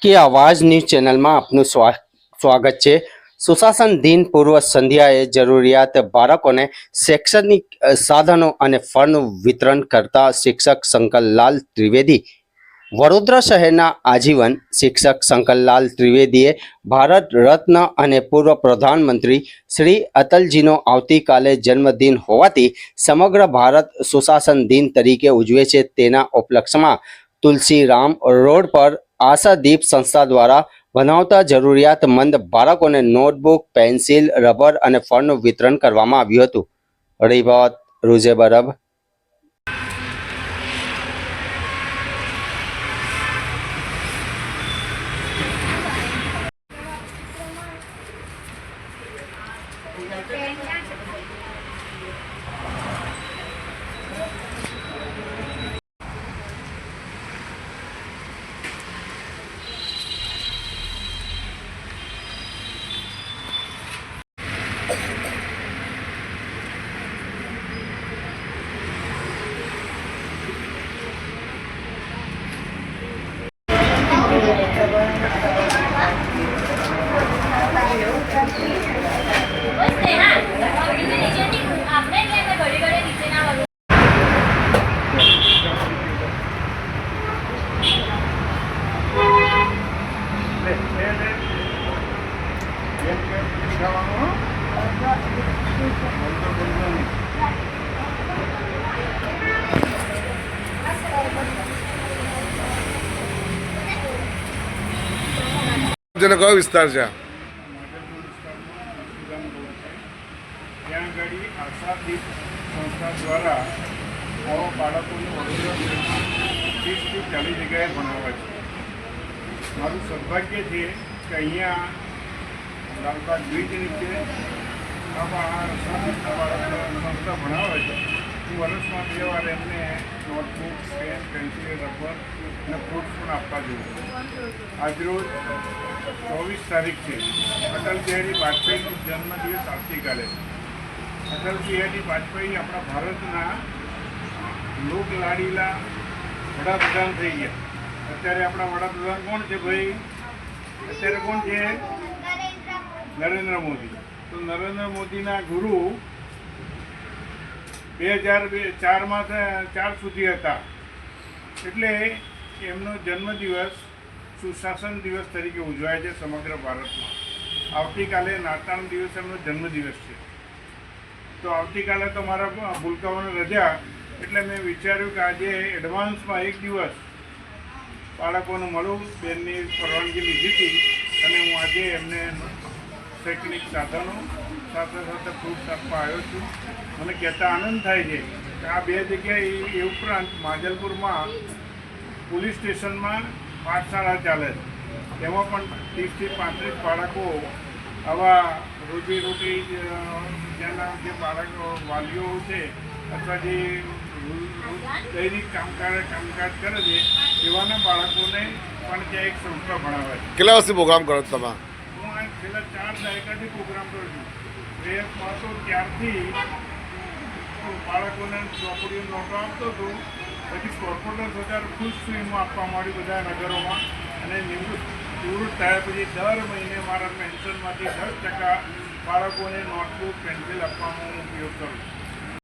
आपकी आवाज़ news channel में आपનું સ્વાગત છે। સુશાસન દિન પૂર્વ સંધ્યાએ જરૂરિયાત બાળકોને શૈક્ષણિક સાધનો અને ફળનું વિતરણ કરતા શિક્ષક શંકરલાલ ત્રિવેદી। વડોદરા શહેરના આજીવન શિક્ષક શંકરલાલ ત્રિવેદીએ ભારત રત્ન અને પૂર્વ પ્રધાનમંત્રી શ્રી અટલજીનો આવતીકાલે જન્મદિન હોવાથી સમગ્ર ભારત સુશાસન દિન તરીકે ઉજવે છે। તેના ઉપલક્ષ્યમાં તુલસીરામ રોડ પર આશાદીપ સંસ્થા દ્વારા બનાવતા જરૂરિયાતમંદ બાળકોને નોટબુક, પેન્સિલ, રબર અને ફળનું વિતરણ કરવામાં આવ્યું હતું। રિપોર્ટ રૂઝે બરબ। જેનો કયો વિસ્તાર છે? ત્યાં આગળ આશાદીપ સંસ્થા દ્વારા આવા બાળકોને વડોદરા 30થી 40 જગ્યાએ ભણાવે છે। મારું સૌભાગ્ય છે કે અહીંયા લાલબાગ બ્રિજ નીચે આવા આશાદીપના બાળકો સંસ્થા ભણાવે છે। હું વર્ષમાં 2 વાર એમને નોટબુક, પેન, પેન્સિલ, રબર અને ફ્રૂટ્સ પણ આપવા જોઉં છું। આજરોજ 24 તારીખ છે। અટલ બિહારી વાજપેયીનો જન્મદિવસ આવતીકાલે છે। અટલ બિહારી વાજપેયી આપણા ભારતના લોકલાડીલા વડાપ્રધાન થઈ ગયા। અત્યારે આપણા વડાપ્રધાન કોણ છે ભાઈ? અત્યારે કોણ છે? નરેન્દ્ર મોદી। તો નરેન્દ્ર મોદીના ગુરુ 2004માં 4 સુધી હતા। એટલે એમનો જન્મદિવસ સુશાસન દિવસ તરીકે ઉજવાય છે સમગ્ર ભારતમાં। આવતીકાલે નાતાલ દિવસ એમનો જન્મદિવસ છે। તો આવતીકાલે તો મારા ભૂલકાઓની રજા, એટલે મેં વિચાર્યું કે આજે એડવાન્સમાં 1 દિવસ બાળકોને મળું। બેનની પરવાનગી લીધી હતી અને હું આજે એમને શૈક્ષણિક સાધનો સાથે સાથે ફ્રૂટ્સ આપવા આવ્યો છું। મને કહેતા આનંદ થાય છે કે આ 2 જગ્યાએ એ ઉપરાંત માજલપુરમાં પોલીસ સ્ટેશનમાં પાઠશાળા ચાલે છે। તેમાં પણ 30થી 35 બાળકો આવા રોજીરોટી જેના જે બાળકો વાલીઓ છે અથવા જે દૈનિક કામકાજ કરે છે એવાના બાળકોને પણ ત્યાં એક સંસ્થા ભણાવે છે। કેટલા વર્ષથી પ્રોગ્રામ કરો છો તમે? હું આ છેલ્લા 4 દાયકાથી પ્રોગ્રામ કરું છું। પ્રયત્નમાં તો ત્યારથી બાળકોને ચોપડીઓ નોટો આપતો હતો। પછી કોર્પોરેટર સરકાર ખુશ ફીમાં આપવા માંડી બધા નગરોમાં, અને નિવૃત્ત થયા પછી દર મહિને મારા પેન્શનમાંથી 10% બાળકોને નોટબુક, પેન્સિલ આપવાનો ઉપયોગ કરું છું।